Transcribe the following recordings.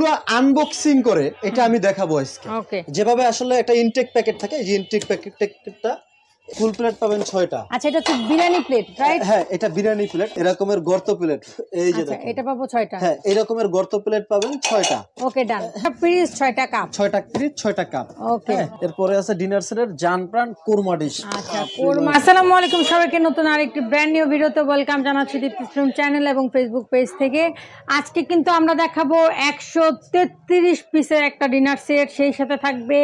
পুরো আনবক্সিং করে এটা আমি দেখাবো আজকে। যেভাবে আসলে একটা ইনটেক প্যাকেট থাকে, এই যে ইনটেক প্যাকেটটা ফুল প্লেট পাবেন 6টা। আচ্ছা, এটা হচ্ছে বিরিয়ানি প্লেট, রাইট? হ্যাঁ, এটা বিরিয়ানি প্লেট, এরকমের গর্ত প্লেট। এই যে দেখেন, এটা পাবো 6টা। হ্যাঁ, এরকমের গর্ত প্লেট পাবেন 6টা। Okay, done. পিস 6টা কাপ, 6টা পিস 6টা কাপ। ওকে। এরপরে আছে ডিনার সেটের জান প্রাণ কোরমা ডিশ। আচ্ছা, কোরমা। আসসালামু আলাইকুম সবাইকে, নতুন আরেকটি ব্র্যান্ড নিউ ভিডিওতে ওয়েলকাম জানাচ্ছি দীপ্তি ফিল্ম চ্যানেল এবং ফেসবুক পেজ থেকে। আজকে কিন্তু আমরা দেখাবো 133 পিসের একটা ডিনার সেট, সেই সাথে থাকবে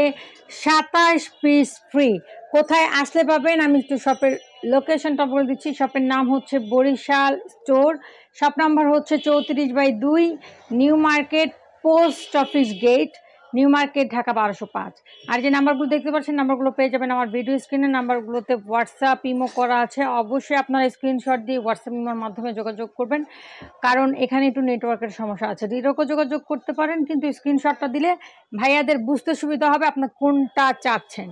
27 পিস ফ্রি। কোথায় আসলে পাবেন আমি একটু শপের লোকেশনটা বলে দিচ্ছি। শপের নাম হচ্ছে বরিশাল স্টোর, শপ নাম্বার হচ্ছে 34/2, new market, post office gate, new market, Dhaka 1205। আর যে নাম্বারগুলো দেখতে পাচ্ছেন, নাম্বারগুলো পেয়ে যাবেন আমার ভিডিও স্ক্রিনে। নাম্বারগুলোতে হোয়াটসঅ্যাপ ইমো করা আছে, অবশ্যই আপনারা স্ক্রিনশট দিয়ে হোয়াটসঅ্যাপ ইমোর মাধ্যমে যোগাযোগ করবেন, কারণ এখানে একটু নেটওয়ার্কের সমস্যা আছে। ডিরেক্টও যোগাযোগ করতে পারেন, কিন্তু স্ক্রিনশটটা দিলে ভাইয়াদের বুঝতে সুবিধা হবে আপনার কোনটা চাচ্ছেন।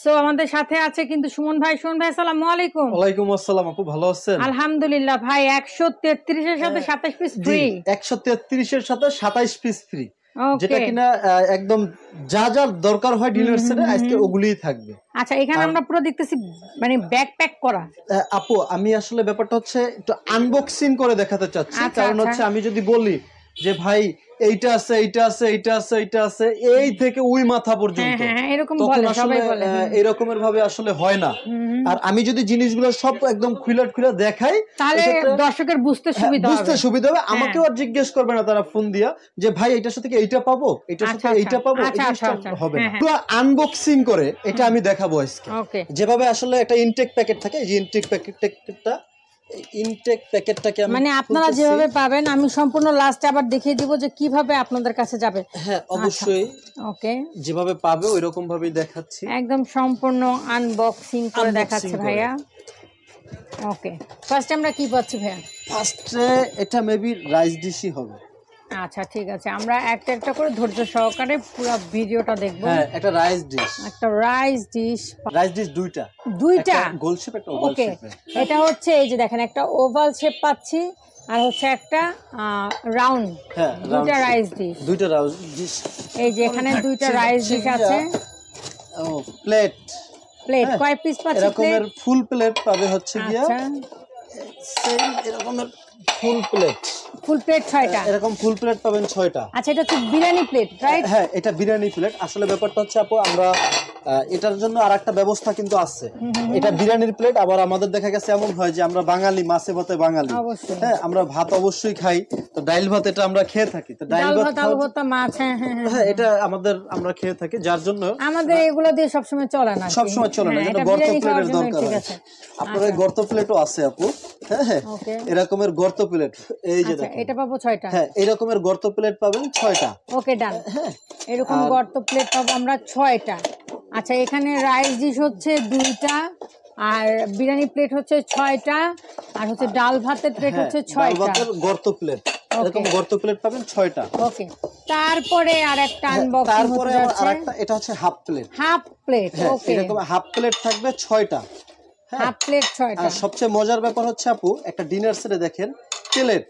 সো আমাদের সাথে আছে কিন্তু সুমন ভাই। সুমন ভাই, আসসালামু আলাইকুম। ওয়ালাইকুম আসসালাম আপু, ভালো আছেন? আলহামদুলিল্লাহ ভাই। 133 এর সাথে 27 পিস ফ্রি। 133 এর সাথে 27 পিস ফ্রি, যেটা কিনা একদম যা যা দরকার হয় ডিনার সেটে আজকে ওগুলিই থাকবে। আচ্ছা, এখানে আমরা পুরো দেখতেছি মানে ব্যাকপ্যাক করা। আপু, আমি আসলে ব্যাপারটা হচ্ছে একটু আনবক্সিং করে দেখাতে চাচ্ছি। কারণ হচ্ছে আমি যদি বলি যে ভাই এইটা আছে, এইটা আছে, এইটা আছে, এইটা আছে, এই থেকে ওই মাথা পর্যন্ত, তখন আসলে এরকমের ভাবে আসলে হয় না। আর আমি যদি জিনিসগুলো সব একদম খুলে দেখাই, তাহলে দর্শকের বুঝতে সুবিধা হবে। আমাকেও আর জিজ্ঞেস করবে না তারা ফোন দিয়া যে ভাই এইটার সাথে এইটা পাবো, এইটার সাথে এইটা পাবো, হবে না। পুরো আনবক্সিং করে এটা আমি দেখাবো আজকে। যেভাবে আসলে একটা ইনটেক প্যাকেট থাকে, এই যে ইনটেক প্যাকেটটাকে মানে আপনারা যেভাবে পাবেন, আমি সম্পূর্ণ লাস্টে আবার দেখিয়ে দিব যে কিভাবে আপনাদের কাছে যাবে। হ্যাঁ, অবশ্যই। ওকে, যেভাবে পাবে ওইরকম ভাবেই দেখাচ্ছি, একদম সম্পূর্ণ আনবক্সিং করে দেখাচ্ছে ভাইয়া। ওকে, ফার্স্ট আমরা কি পাচ্ছি ভাইয়া? ফার্স্টে এটা মেবি রাইস ডিশই হবে। আচ্ছা, ঠিক আছে, আমরা একটা একটা করে ধৈর্য সহকারে পুরো ভিডিওটা দেখব। হ্যাঁ, একটা রাইস ডিশ দুইটা গোল শেপ, একটা ওভাল শেপ। এটা হচ্ছে এই যে দেখেন, একটা ওভাল শেপ পাচ্ছি আর হচ্ছে একটা রাউন্ড। হ্যাঁ, দুইটা রাইস ডিশ। এই যে এখানে দুইটা রাইস ডিশ আছে। ও, প্লেট কয় পিস পাচ্ছি? এরকমের ফুল প্লেট পাবে হচ্ছে গিয়া। সেম এরকমের ফুল প্লেট 6টা। এরকম ফুল প্লেট পাবেন 6টা। আচ্ছা, এটা হচ্ছে বিরিয়ানি প্লেট, রাইট? হ্যাঁ, এটা বিরিয়ানি প্লেট। আসলে ব্যাপারটা হচ্ছে আপু, আমরা এটার জন্য আরেকটা ব্যবস্থা কিন্তু আছে। এটা বিরিয়ানির প্লেট। আবার আমাদের দেখা গেছে এমন হয় যে আমরা বাঙালি, মাছে ভাতে বাঙালি। হ্যাঁ, আমরা ভাত অবশ্যই খাই, তো ডাইল ভাত এটা আমরা খেয়ে থাকি। তো ডাইল ভাত, আলু ভর্তা, মাছ, হ্যাঁ, এটা আমরা খেয়ে থাকি, যার জন্য আমাদের এগুলো দিয়ে সবসময় চলে না, জন্য গর্ত প্লেটের দরকার আছে। আপনার এই গর্ত প্লেটও আছে আপু। হ্যাঁ, এরকমের গর্ত প্লেট। এই যে দেখেন, এটা পাবো 6টা। হ্যাঁ, এরকমের গর্ত প্লেট পাবেন 6টা। ওকে, ডান। এরকম গর্ত প্লেট পাবো আমরা 6টা। আচ্ছা, এখানে রাইস ডিশ হচ্ছে 2টা, আর বিরিয়ানি প্লেট হচ্ছে 6টা, আর হচ্ছে ডাল ভাতের প্লেট হচ্ছে 6টা। গর্ত প্লেট, এরকম গর্ত প্লেট পাবেন 6টা। ওকে, তারপরে আরেকটা আনবক্সিং, তারপরে আরেকটা, এটা হচ্ছে হাফ প্লেট। ওকে, এরকম হাফ প্লেট থাকবে 6টা। হাফ প্লেট 6টা। আর সবচেয়ে মজার ব্যাপার হচ্ছে আপু, একটা ডিনার সেটে দেখেন প্লেট,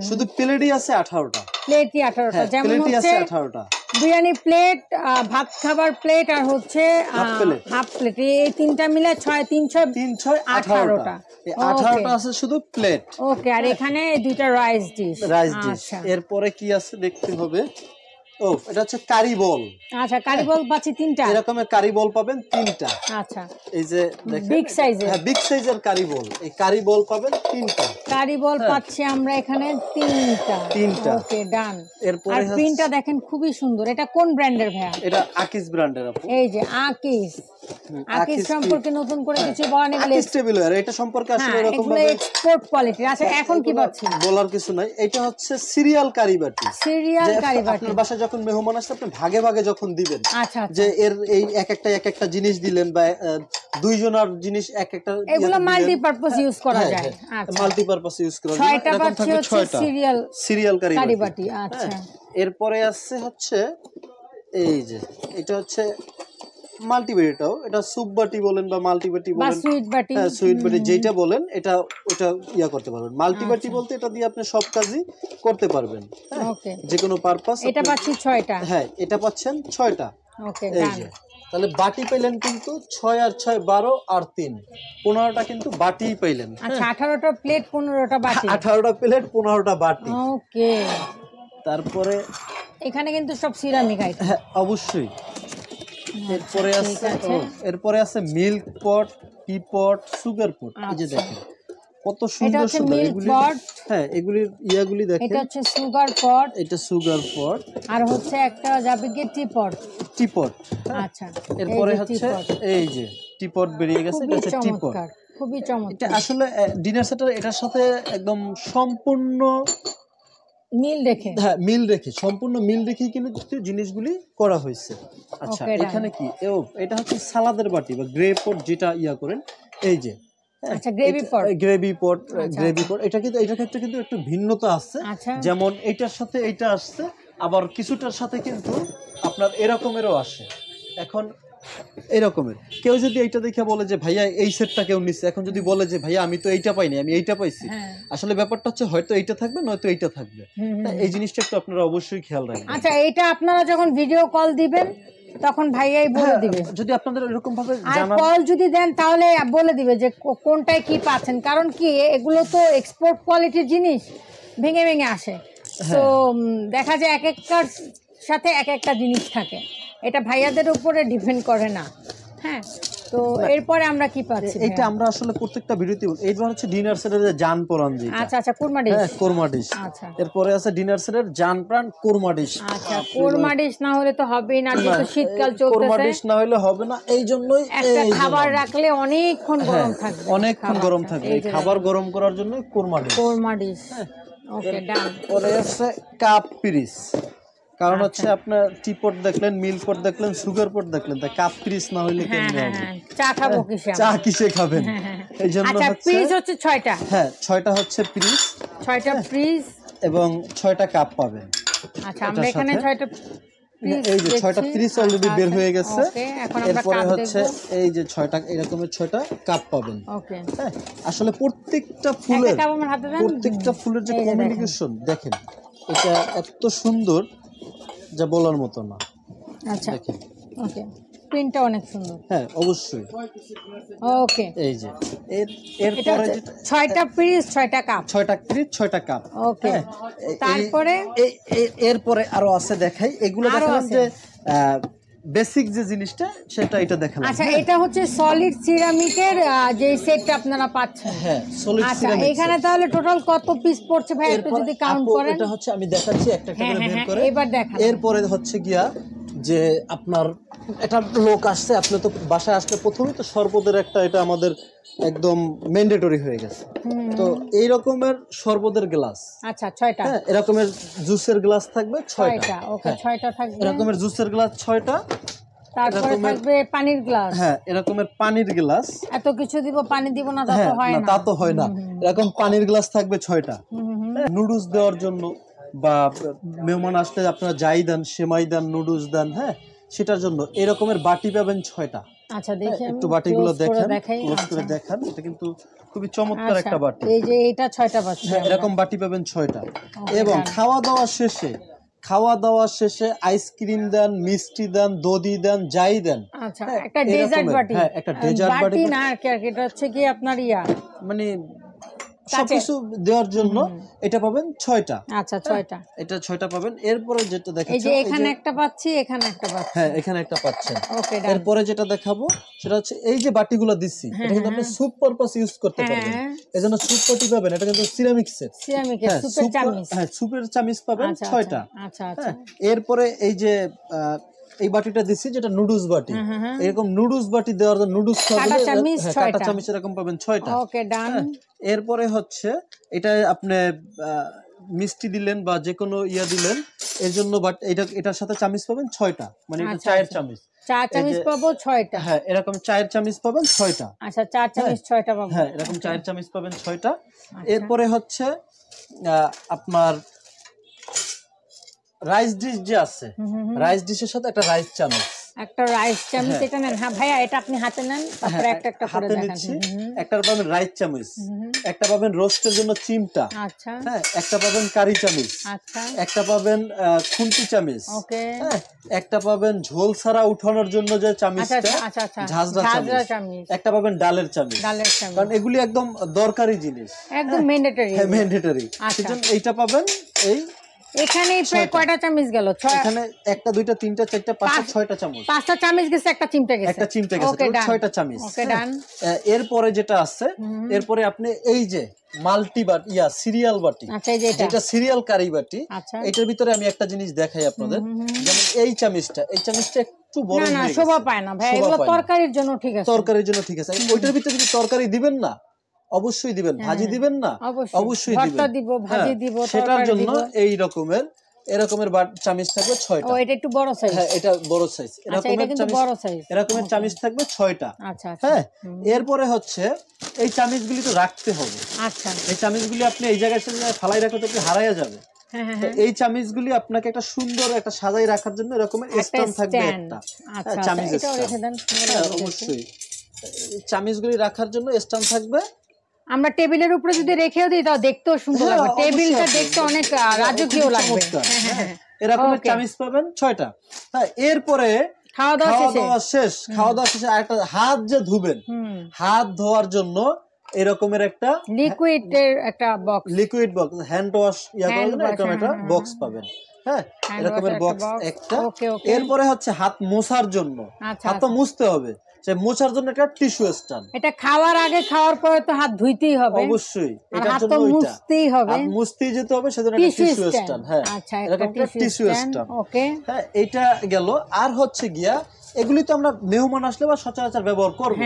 শুধু প্লেটই আছে 18টা। প্লেটই 18টা, যেমন হচ্ছে 18টা বিরিয়ানি প্লেট, ভাত খাবার প্লেট, আর হচ্ছে হাফ প্লেট। এই তিনটা মিলে 3 6 18টা। 18টা আছে শুধু প্লেট। ওকে, আর এখানে দুইটা রাইস ডিশ। এরপরে কি আছে দেখতে হবে। ও, এটা হচ্ছে কারি বল। আচ্ছা, কারি বল পাচ্ছি 3টা। এরকমের কারি বল পাবেন 3টা। আচ্ছা, এই যে দেখেন, বিগ সাইজের। হ্যাঁ, বিগ সাইজের কারি বল। এই কারি বল পাবেন 3টা। কারি বল পাচ্ছি আমরা এখানে 3টা। ওকে, ডান। এরপরে প্রিন্টটা দেখেন খুবই সুন্দর। এটা কোন ব্র্যান্ডের ভাইয়া? এটা আকিস ব্র্যান্ডের আপু। এই যে আকিস সম্পর্কে নতুন করে কিছু বলা নেই। আকিস টেবিলওয়্যার, এটা সম্পর্কে আসলে এরকম ভাবে এক্সপোর্ট কোয়ালিটি। আচ্ছা, এখন কি পাচ্ছি? বলার কিছু নাই। এটা হচ্ছে সিরিয়াল কারি বাটি। আপনার বাসায় যখন মেহমান আসে, আপনি ভাগে ভাগে যখন দিবেন, যে এর এই এক একটা জিনিস দিলেন, বা দুইজনের জিনিস একটা, এগুলো মাল্টিপারপাস ইউজ করা যায়। আচ্ছা, মাল্টিপারপাস ইউজ করা যায়। 6টা পাচ্ছি হচ্ছে সিরিয়াল কারি বাটি। আচ্ছা, এরপরে আসছে হচ্ছে এই যে, এটা হচ্ছে মাল্টিবাটিটাও, এটা সুপ বাটি বলেন বা মাল্টিবাটি বা বলেন, সুইট বাটি, হ্যাঁ সুইট বাটি যেটা বলেন, এটা ওটা ইয়া করতে পারবেন। মাল্টিবাটি বলতে এটা দিয়ে আপনি সব কাজই করতে পারবেন, হ্যাঁ ওকে। যে কোনো পারপাস। এটা পাচ্ছি 6টা, হ্যাঁ এটা পাচ্ছেন 6টা। ওকে এই ডান। যে তাহলে বাটি পাইলেন কিন্তু 6 আর 6 12 আর 3 15টা কিন্তু বাটিই পাইলেন। আচ্ছা 18টা প্লেট 15টা বাটি, 18টা প্লেট 15টা বাটি। ওকে। তারপরে এখানে কিন্তু সব সিরামিক আইটেম। হ্যাঁ অবশ্যই। এরপরে ঠিক আছে আছে। এরপরে আছে মিল্ক পট, টি পট, সুগার পট। এই যে দেখেন কত এটা সুন্দর হচ্ছে সুন্দর মিল্ক এগুলি। পট, হ্যাঁ এগুলির ইয়াগুলি এটা দেখেন, হচ্ছে সুগার পট, এটা সুগার পট, আর হচ্ছে একটা যাবে কি টি পট। টি পট। আচ্ছা এরপরে এই যে হচ্ছে teapot। এই যে টি পট বেরিয়ে গেছে, এটা খুবই হচ্ছে টি পট। চমৎকার, খুবই এটা চমৎকার, আসলে ডিনার সেটার এটার সাথে একদম সম্পূর্ণ মিল রেখে, হ্যাঁ মিল রেখে, সম্পূর্ণ মিল রেখে কিন্তু জিনিসগুলি করা হয়েছে। আচ্ছা Okay, এখানে কি এটা হচ্ছে সালাদের বাটি বা গ্রে পট যেটা ইয়া করেন, এই যে আচ্ছা গ্রেভি পট, গ্রেভি পট, আচ্ছা, গ্রেভি পট। এটা কিন্তু এটার ক্ষেত্রে কিন্তু একটু ভিন্নতা আছে, আচ্ছা যেমন এইটার সাথে এইটা আসছে, আবার কিছুটার সাথে কিন্তু আপনার এরকমেরও আসে। এখন এরকমের কেউ যদি এইটা দেখে বলে যে ভাইয়া এই সেটটা কেউ নিচ্ছে, এখন যদি বলে যে ভাইয়া আমি তো এইটা পাইনি, আমি এইটা পাইছি, হ্যাঁ। আসলে ব্যাপারটা হচ্ছে হয়তো এইটা থাকবে নয়তো এইটা থাকবে। এই জিনিসটা একটু আপনারা অবশ্যই খেয়াল রাখবেন। আচ্ছা এটা আপনারা যখন ভিডিও কল দিবেন তখন ভাইয়াই বলে দিবে, যদি আপনাদের এরকম ভাবে আর জানা কল যদি দেন তাহলে বলে দিবে যে কোনটায় কি পাচ্ছেন, কারণ কি এগুলো তো এক্সপোর্ট কোয়ালিটির জিনিস, ভেঙে ভেঙে আসে, তো দেখা যায় এক একটার সাথে এক একটা জিনিস থাকে, এটা ভাইয়াদের উপরে ডিপেন্ড করে না। হ্যাঁ তো এরপরে আমরা কি পাচ্ছি? এটা আমরা আসলে প্রত্যেকটা ভিডিওতে এইবার হচ্ছে ডিনার সেটের যে জান পরান যেটা, আচ্ছা আচ্ছা কোরমা ডিশ, হ্যাঁ কোরমা ডিশ। আচ্ছা এরপরে আছে ডিনার সেটের জান প্রাণ কোরমা ডিশ। আচ্ছা কোরমা ডিশ না হলে তো হবেই না, যেহেতু শীতকাল কোরমা চলতেছে, ডিশ না হলে হবে না, এই জন্যই একটা খাবার রাখলে অনেকক্ষণ গরম থাকবে, অনেকক্ষণ গরম থাকবে। এই খাবার গরম করার জন্য কোরমা ডিশ। কোরমা ডিশ, ওকে ডান। পরে আছে কাপ পিরিস, কারণ হচ্ছে আপনার টি পট দেখলেন, মিল্ক পট দেখলেন, সুগার পট দেখলেন, তা কাপ পিরিস না হইলে কেমনে হবে? চা খাবো কিসে? চা কিসে খাবেন? এই জন্য আচ্ছা পিস হচ্ছে 6টা, হ্যাঁ 6টা হচ্ছে পিরিস, 6টা পিস এবং 6টা কাপ পাবেন। আচ্ছা আমরা এখানে 6টা এই যে 6টা পিরিস অলরেডি বের হয়ে গেছে। এখন আমরা এরপরে কাপ হচ্ছে দেখব, এই যে 6টা এরকমের 6টা কাপ পাবেন। ওকে হ্যাঁ আসলে প্রত্যেকটা ফুলের একটা কাপ আমার হাতে দেন, প্রত্যেকটা ফুলের যে এই যে দেখেন। কমিউনিকেশন দেখেন, এটা এত সুন্দর যা বলার মতো না। আচ্ছা দেখেন ওকে প্রিন্টটা অনেক সুন্দর, হ্যাঁ অবশ্যই। ওকে এই যে এটা এরপরে 6টা পিস 6টা কাপ, 6টা পিরিস 6টা কাপ। ওকে তারপরে এরপরে আরো আছে দেখাই, এগুলো আরো দেখালাম আছে। যে বেসিক যে জিনিসটা সেটা এটা দেখালাম। আচ্ছা এটা হচ্ছে সলিড সিরামিকের যে সেটটা আপনারা পাচ্ছেন, হ্যাঁ সলিড আচ্ছা সিরামিক। এখানে তাহলে টোটাল কত পিস পড়ছে ভাই একটু এরপর যদি কাউন্ট করেন? এটা হচ্ছে আমি দেখাচ্ছি একটা একটা করে বের করে। এবার দেখান। এরপরে হচ্ছে গিয়া যে আপনার এটা লোক আসছে, আপনি তো বাসায় আসলে প্রথমেই তো শরবতের একটা, এটা আমাদের একদম ম্যান্ডেটরি হয়ে গেছে। তো এই রকমের শরবতের গ্লাস, আচ্ছা 6টা, হ্যাঁ এরকমের জুসের গ্লাস থাকবে 6টা, ওকে 6টা থাকবে, এরকমের জুসের গ্লাস 6টা, তারপরে থাকবে পানির গ্লাস, হ্যাঁ এরকমের পানির গ্লাস। এত কিছু দিব পানি দিব না তা তো হ্যাঁ হয় না না, তা তো হয় না, এরকম পানির গ্লাস থাকবে 6টা। নুডলস দেওয়ার জন্য বা মেহমান আসলে আপনারা যাই দেন, সেমাই দেন, নুডলস দেন, হ্যাঁ সেটার জন্য এরকমের বাটি পাবেন 6টা। আচ্ছা দেখি একটু বাটিগুলো দেখেন, দেখাই, ক্লোজ করে দেখান, এটা কিন্তু খুবই চমৎকার একটা বাটি। এই যে এটা 6টা পাচ্ছি, হ্যাঁ এরকম বাটি পাবেন 6টা। এবং খাওয়া দাওয়া শেষে আইসক্রিম দেন, মিষ্টি দেন, দধি দেন, যাই দেন, আচ্ছা একটা ডেজার্ট বাটি, হ্যাঁ একটা ডেজার্ট বাটি না আর কি, এটা হচ্ছে কি আপনার মানে সবকিছু দেওয়ার জন্য এটা পাবেন 6টা। আচ্ছা 6টা, এটা 6টা পাবেন। এরপরে যেটা এই দেখাচ্ছি, যে এখানে একটা পাচ্ছি, এখানে একটা পাচ্ছি, হ্যাঁ এখানে একটা পাচ্ছেন। ওকে এরপরে যেটা দেখাবো সেটা হচ্ছে এই যে বাটিগুলো দিচ্ছি, এটা কিন্তু আপনি স্যুপ পারপাস ইউজ করতে পারবেন, এজন্য স্যুপ বাটি পাবেন। এটা কিন্তু সিরামিক্সের, সিরামিকের সুপের চামচ, হ্যাঁ সুপের চামচ পাবেন 6টা। আচ্ছা আচ্ছা এরপরে এই যে এই বাটিটা দিচ্ছি যেটা নুডলস বাটি, এরকম নুডলস বাটি দেওয়ার জন্য নুডলস কাঁটা চামচ 6টা, কাঁটা চামচ এরকম পাবেন 6টা, ওকে ডান। এরপরে হচ্ছে এটা আপনি মিষ্টি দিলেন বা যে কোনো ইয়া দিলেন এর জন্য, বাট এটার সাথে চামচ পাবেন 6টা, মানে এটা চায়ের চামচ, চা চামচ পাবো 6টা, হ্যাঁ এরকম চায়ের চামচ পাবেন 6টা। আচ্ছা 4 চামচ 6টা পাবো, হ্যাঁ এরকম চায়ের চামচ পাবেন 6টা। এরপরে হচ্ছে আপনার রাইস ডিশ যে আছে, রাইস ডিশের সাথে একটা রাইস চামচ, একটা রাইস চামচ এটা নেন। হ্যাঁ ভাইয়া, এটা আপনি হাতে নেন, তারপরে একটা একটা করে দেখান। একটা পাবেন রাইস চামচ, একটা পাবেন রোস্টের জন্য চিমটা, আচ্ছা হ্যাঁ, একটা পাবেন কারি চামচ, আচ্ছা, একটা পাবেন খুন্তি চামচ, ওকে, হ্যাঁ, একটা পাবেন ঝোল ছাড়া উঠানোর জন্য যে চামচটা, আচ্ছা আচ্ছা, ঝাঁঝরা চামচ, একটা পাবেন ডালের চামচ, কারণ এগুলি একদম দরকারি জিনিস, একদম ম্যান্ডেটরি। হ্যাঁ ম্যান্ডেটরি, সেজন্য এইটা পাবেন। এই এখানে প্রায় কয়টা চামচ গেল? এখানে একটা দুইটা তিনটা চারটা পাঁচটা ছয়টা চামচ, পাঁচটা চামচ গেছে, একটা চিমটা গেছে, একটা চিমটা গেছে, ছয়টা চামচ। ওকে ডান। এরপরে যেটা আছে, এরপরে আপনি এই যে মাল্টি বাটি সিরিয়াল বাটি, আচ্ছা এই যে যেটা সিরিয়াল কারি বাটি, আচ্ছা এটার ভিতরে আমি একটা জিনিস দেখাই আপনাদের। যেমন এই চামচটা একটু বড় না না শোভা পায় না ভাই, এগুলো তরকারির জন্য ঠিক আছে, তরকারির জন্য ঠিক আছে। ওইটার ভিতরে যদি তরকারি দিবেন না, অবশ্যই দিবেন, ভাজি দিবেন না, অবশ্যই দিবেন, ভাজি দিব, সেটার জন্য এই রকমের এরকমের চামচ থাকবে 6টা। ও এটা একটু বড় সাইজ, হ্যাঁ এটা বড় সাইজ, এরকমের চামচ, এরকমের চামচ থাকবে 6টা। আচ্ছা হ্যাঁ, এরপরে হচ্ছে এই চামচগুলি তো রাখতে হবে। আচ্ছা, এই চামচগুলি আপনি এই জায়গায় ফালাই রাখলে তো হারাইয়া যাবে। এই চামচগুলি আপনাকে একটা সুন্দর একটা সাজাই রাখার জন্য এরকমের স্ট্যান্ড থাকবে একটা, চামচ স্ট্যান্ড, অবশ্যই চামচগুলি রাখার জন্য স্ট্যান্ড থাকবে। আমরা টেবিলের উপরে যদি রেখেও দিই তাও দেখতেও সুন্দর লাগবে, টেবিলটা দেখতে অনেক রাজকীয় লাগবে। এরকমের চামচ পাবেন 6টা। হ্যাঁ, এরপরে খাওয়া দাওয়া শেষ, খাওয়া দাওয়া শেষে একটা হাত যে ধুবেন, হাত ধোয়ার জন্য এরকমের একটা লিকুইডের একটা box, liquid box, hand wash এরকম একটা বক্স পাবেন। হ্যাঁ, এরকমের বক্স একটা। এরপরে হচ্ছে হাত মোছার জন্য, হাত তো মুছতে হবে, সে মোছার জন্য একটা টিস্যু স্ট্যান্ড। এটা খাওয়ার আগে খাওয়ার পরে তো হাত ধুইতেই হবে, অবশ্যই এটার হাত জন্য তো মুছতেই হবে, হাত মুছতেই যেতে হবে, সেজন্য একটা টিস্যু স্ট্যান্ড। হ্যাঁ, আচ্ছা এরকম একটা টিস্যু স্ট্যান্ড। ওকে, হ্যাঁ, এটা গেল। আর হচ্ছে গিয়া এগুলি তো আমরা মেহমান আসলে বা সচরাচর ব্যবহার করব,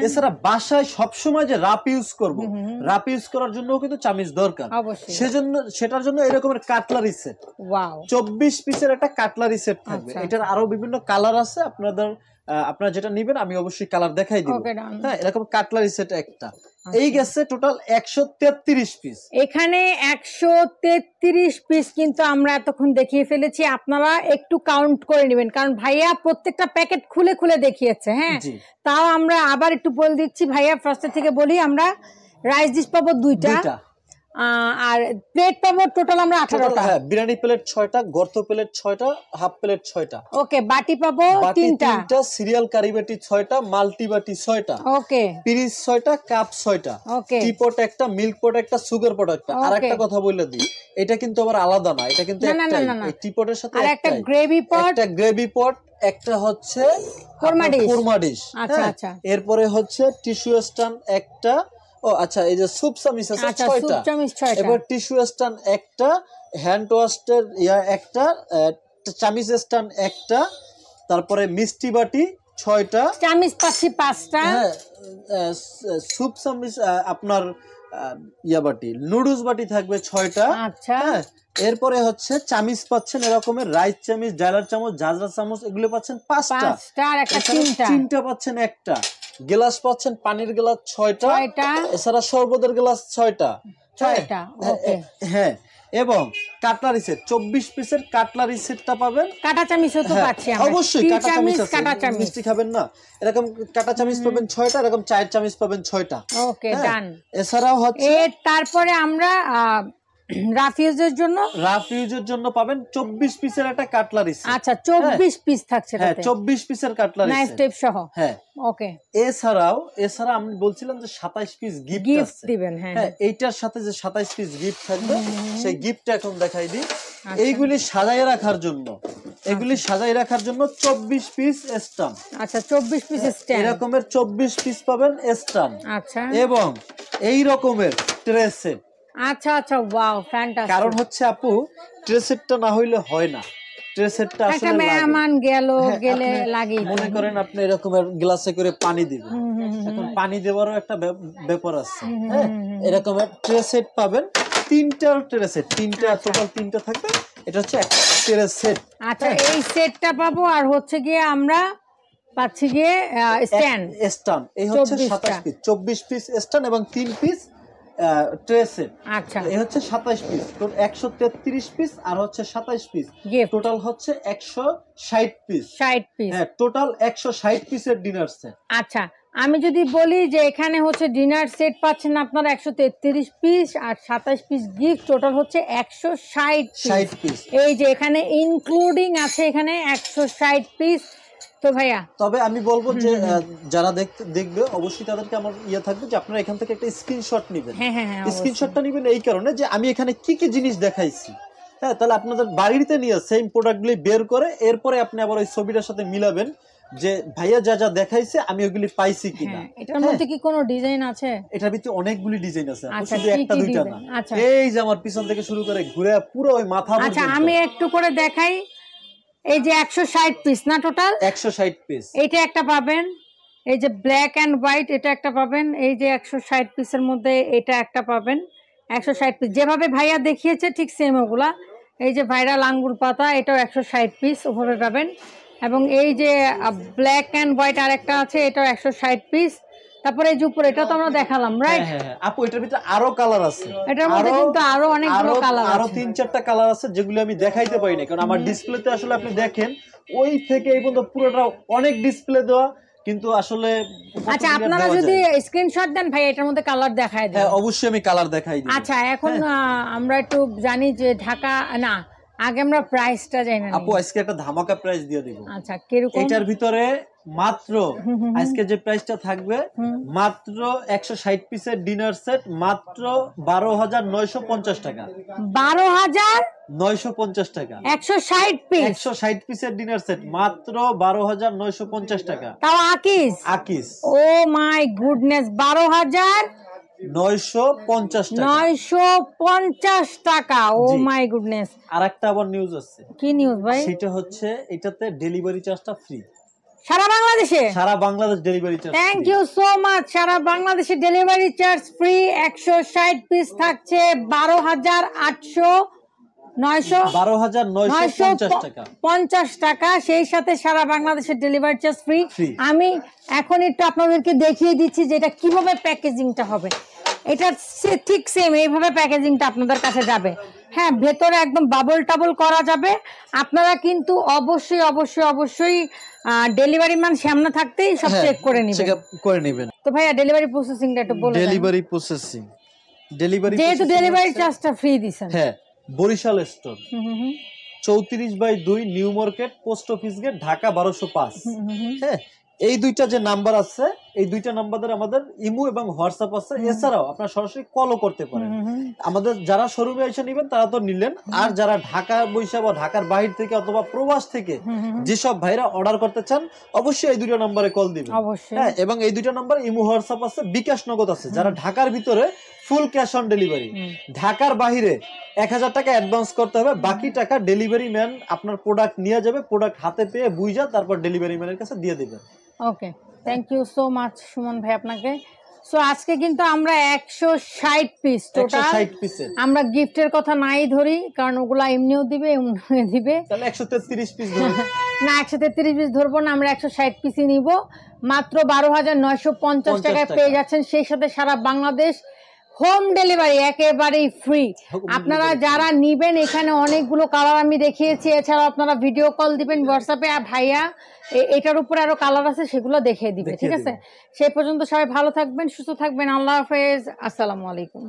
এছাড়া বাসায় সবসময় যে রাপ ইউজ করব, রাপ ইউজ করার জন্য কিন্তু চামচ দরকার, সেজন্য সেটার জন্য এরকমের কাটলারি সেট, ওয়াও 24 পিসের একটা কাটলারি সেট থাকবে। এটার আরো বিভিন্ন কালার আছে, আপনারা যেটা নেবেন আমি অবশ্যই কালার দেখাই দিব। হ্যাঁ, এরকম কাটলারি সেট একটা। এই গেছে টোটাল 133 পিস। এখানে 133 পিস কিন্তু আমরা এতক্ষণ দেখিয়ে ফেলেছি, আপনারা একটু কাউন্ট করে নেবেন, কারণ ভাইয়া প্রত্যেকটা প্যাকেট খুলে খুলে দেখিয়েছে। হ্যাঁ, তাও আমরা আবার একটু বলে দিচ্ছি ভাইয়া, ফার্স্ট থেকে বলি, আমরা রাইস ডিশ পাবো 2টা, আর প্লেট পাবো টোটাল আমরা 18টা। হ্যাঁ, বিরিয়ানি প্লেট 6টা, গর্ত প্লেট 6টা, হাফ প্লেট 6টা। ওকে, বাটি পাবো 3টা, সিরিয়াল কারি বাটি 6টা, মাল্টি বাটি 6টা, ওকে, পিরিচ 6টা, কাপ 6টা, ওকে, টিপট একটা, মিল্ক পট একটা, সুগার পট একটা। আর একটা কথা বলে দিই, এটা কিন্তু আবার আলাদা না, এটা কিন্তু একটাই, এই টিপটের সাথে একটা গ্রেভি পট, একটা হচ্ছে কোরমা ডিশ। আচ্ছা আচ্ছা, এরপরে হচ্ছে টিস্যু স্ট্যান্ড একটা, ও আচ্ছা, এই যে সুপ চামচ আছে 6টা, এবার টিস্যু স্ট্যান্ড একটা, হ্যান্ড ওয়াশের একটা, চামচ স্ট্যান্ড একটা, তারপরে মিষ্টি বাটি 6টা, চামচ পাচ্ছি 5টা, হ্যাঁ, সুপ চামচ আপনার বাটি, নুডলস বাটি থাকবে 6টা। আচ্ছা, এরপরে হচ্ছে চামচ পাচ্ছেন এরকমের রাইস চামচ, ডালার চামচ, ঝাঁঝরা চামচ, এগুলো পাচ্ছেন 5টা, আর একটা চিমটা পাচ্ছেন একটা, গ্লাস পাচ্ছেন পানির গ্লাস 6টা, এছাড়া শরবতের গ্লাস 6টা। হ্যাঁ, এবং কাটলারি সেট 24 পিসের কাটলারি সেটটা পাবেন। কাঁটা চামচও তো পাচ্ছি আমরা, অবশ্যই কাঁটা চামচ আছে, মিষ্টি খাবেন না, এরকম কাঁটা চামচ পাবেন 6টা, এরকম চায়ের চামচ পাবেন 6টা। ওকে ডান। এছাড়াও হচ্ছে তারপরে আমরা রাফ ইউজের জন্য পাবেন 24 পিসের একটা কাটলারি সেট। আচ্ছা, 24 পিস থাকছে, হ্যাঁ 24 পিসের কাটলারি সেট, নাইফ টেপ সহ। হ্যাঁ, ওকে। এছাড়া আমি বলছিলাম যে 27 পিস গিফট দিবেন। হ্যাঁ, এইটার সাথে যে 27 পিস গিফট থাকবে, সেই গিফটটা এখন দেখাই দিই। এইগুলি সাজায় রাখার জন্য, 24 পিস স্ট্যান্ড। আচ্ছা, 24 পিস স্ট্যান্ড, এরকমের 24 পিস পাবেন স্ট্যান্ড। আচ্ছা, এবং এই রকমের ট্রে সেট। আচ্ছা আচ্ছা, ওয়াও ফ্যান্টাস্টিক। কারণ হচ্ছে আপু, ট্রে সেটটা না হইলে হয় না, ট্রে সেটটা আসলে একটা মেহমান গেলে লাগে। মনে করেন আপনি এরকমের গ্লাসে করে পানি দিবেন, এখন পানি দেওয়ারও একটা ব্যাপার আছে। হ্যাঁ, এরকমের ট্রে সেট পাবেন, 3টা ট্রে সেট, টোটাল 3টা থাকবে। এটা হচ্ছে একটা ট্রে সেট। আচ্ছা, এই সেটটা পাবো, আর হচ্ছে গিয়ে আমরা পাচ্ছি গিয়ে স্ট্যান্ড। এই হচ্ছে 27 পিস, 24 পিস স্ট্যান্ড এবং 3 পিস ট্রে সেট। আচ্ছা, এই হচ্ছে 27 পিস, তো 133 পিস আর হচ্ছে 27 পিস, টোটাল হচ্ছে 160 পিস। 60 পিস, হ্যাঁ, টোটাল 160 পিসের ডিনার সেট। আচ্ছা, আমি যদি বলি যে এখানে হচ্ছে ডিনার সেট পাচ্ছেন আপনারা 133 পিস আর 27 পিস গিফট, টোটাল হচ্ছে 160 পিস। এই যে এখানে ইনক্লুডিং আছে এখানে 160 পিস। তো ভাইয়া, তবে আমি বলবো যে যারা দেখবে অবশ্যই তাদেরকে আমার থাকবে যে আপনারা এখান থেকে একটা স্ক্রিনশট নেবেন। স্ক্রিনশটটা নেবেন এই কারণে যে আমি এখানে কি কি জিনিস দেখাইছি, হ্যাঁ, তাহলে আপনাদের বাড়িতে নিয়ে সেম প্রোডাক্টগুলি বের করে এরপরে আপনি আবার ওই ছবিটার সাথে মিলাবেন যে ভাইয়া যা যা দেখাইছে আমি ওগুলি পাইছি কিনা। এটার মধ্যে কি কোনো ডিজাইন আছে? এটার ভিতরে অনেকগুলি ডিজাইন আছে, শুধু একটা দুইটা না। এই যে আমার পিছন থেকে শুরু করে ঘুরে পুরো ওই মাথা পর্যন্ত। আচ্ছা, আমি একটু করে দেখাই। এই যে 160 পিস না টোটাল? 160 পিস। এইটা একটা পাবেন, এই যে ব্ল্যাক এন্ড হোয়াইট এটা একটা পাবেন, এই যে 160 পিসের মধ্যে এটা একটা পাবেন। 160 পিস যেভাবে ভাইয়া দেখিয়েছে ঠিক সেম ওগুলা। এই যে ভাইরাল আঙ্গুর পাতা, এটাও 160 পিস ওভাবে পাবেন। এবং এই যে ব্ল্যাক এন্ড হোয়াইট আরেকটা আছে, এটাও 160 পিস। তারপরে এই যে উপরে এটা তো আমরা দেখালাম, রাইট? হ্যাঁ, আপু এটার ভিতরে আরো কালার আছে, এটার মধ্যে কিন্তু আরো অনেকগুলো কালার আছে, আরো 3-4টা কালার আছে যেগুলো আমি দেখাইতে পারি না, কারণ আমার ডিসপ্লেতে আসলে আপনি দেখেন ওই থেকে এই পর্যন্ত পুরোটা অনেক ডিসপ্লে দেওয়া, কিন্তু আসলে। আচ্ছা, আপনারা যদি স্ক্রিনশট দেন ভাই এটার মধ্যে কালার দেখায় দেন। হ্যাঁ, অবশ্যই আমি কালার দেখাই দিই। আচ্ছা, এখন আমরা একটু জানি যে ঢাকা না, আগে আমরা প্রাইসটা জানি না। আপু আজকে একটা ধামাকা প্রাইস দিয়ে দেব। আচ্ছা, কিরকম? এটার ভিতরে মাত্র আজকে যে প্রাইসটা থাকবে মাত্র 160 পিসের ডিনার সেট মাত্র 12,950 টাকা। 12,950 টাকা। 160 পিস, 160 পিসের ডিনার সেট মাত্র 12,950 টাকা। তাও আকিস? আকিস। ও মাই গুডনেস, 12,950 টাকা। 950 টাকা। ও মাই গুডনেস। আরেকটা আবার নিউজ আছে। কি নিউজ ভাই? সেটা হচ্ছে এটাতে ডেলিভারি চার্জটা ফ্রি সারা বাংলাদেশে। সারা Bangladesh delivery charge. Thank you so much. সারা বাংলাদেশে ডেলিভারি চার্জ ফ্রি। 160 পিস থাকছে 12,950 টাকা, সেই সাথে সারা বাংলাদেশের ডেলিভারি চার্জ ফ্রি। আমি এখন একটু আপনাদেরকে দেখিয়ে দিচ্ছি যে এটা কিভাবে প্যাকেজিংটা হবে। এটা ঠিক সেম এইভাবে প্যাকেজিংটা আপনাদের কাছে যাবে। হ্যাঁ, ভেতরে একদম বাবল টাবল করা যাবে। আপনারা কিন্তু অবশ্যই অবশ্যই অবশ্যই ডেলিভারি ম্যান সামনে থাকতেই সব চেক করে নেবেন। তো ভাইয়া ডেলিভারি প্রসেসিংটা একটু বলে দেন। ডেলিভারি প্রসেসিং, যেহেতু ডেলিভারি চার্জটা ফ্রি দিছেন। হ্যাঁ, Barishal store 34/2 new market, post office gate, Dhaka 1205। হ্যাঁ, এই দুইটা যে নাম্বার আছে, এই দুইটা নাম্বারে আমাদের ইমো এবং হোয়াটসঅ্যাপ আছে। এছাড়াও আপনারা সরাসরি কলও করতে পারেন। আমাদের যারা শোরুমে এসে নেবেন তারা তো নিলেন, আর যারা ঢাকা বৈশা বা ঢাকার বাইরে থেকে অথবা প্রবাস থেকে যেসব ভাইরা অর্ডার করতে চান অবশ্যই এই দুইটা নাম্বারে কল দিবেন। হ্যাঁ, এবং এই দুইটা নাম্বার ইমো হোয়াটসঅ্যাপ আছে, বিকাশ নগদ আছে। যারা ঢাকার ভিতরে ফুল ক্যাশ অন ডেলিভারি, ঢাকার বাইরে 1000 টাকা অ্যাডভান্স করতে হবে, বাকি টাকা ডেলিভারি ম্যান আপনার প্রোডাক্ট নিয়ে যাবে, প্রোডাক্ট হাতে পেয়ে বুঝা তারপর ডেলিভারি ম্যানের কাছে দিয়ে দেবেন। Okay, thank you so much Suman ভাই আপনাকে। সো আজকে কিন্তু আমরা 160 পিস টোটাল, আমরা গিফটের কথা নাই ধরি কারণ ওগুলা এমনিও দিবে এমনিও দিবে, তাহলে 133 পিস ধরুন। না, 133 পিস ধরবো না, আমরা 160 পিসই নিব। মাত্র 12,950 টাকায় পেয়ে যাচ্ছেন, সেই সাথে সারা বাংলাদেশ হোম ডেলিভারি একেবারেই ফ্রি। আপনারা যারা নিবেন, এখানে অনেকগুলো কালার আমি দেখিয়েছি, এছাড়া আপনারা ভিডিও কল দিবেন হোয়াটসঅ্যাপে, ভাইয়া এটার উপরে আরো কালার আছে সেগুলো দেখিয়ে দিবে। ঠিক আছে, সেই পর্যন্ত সবাই ভালো থাকবেন, সুস্থ থাকবেন। আল্লাহ হাফেজ, আসসালামু আলাইকুম।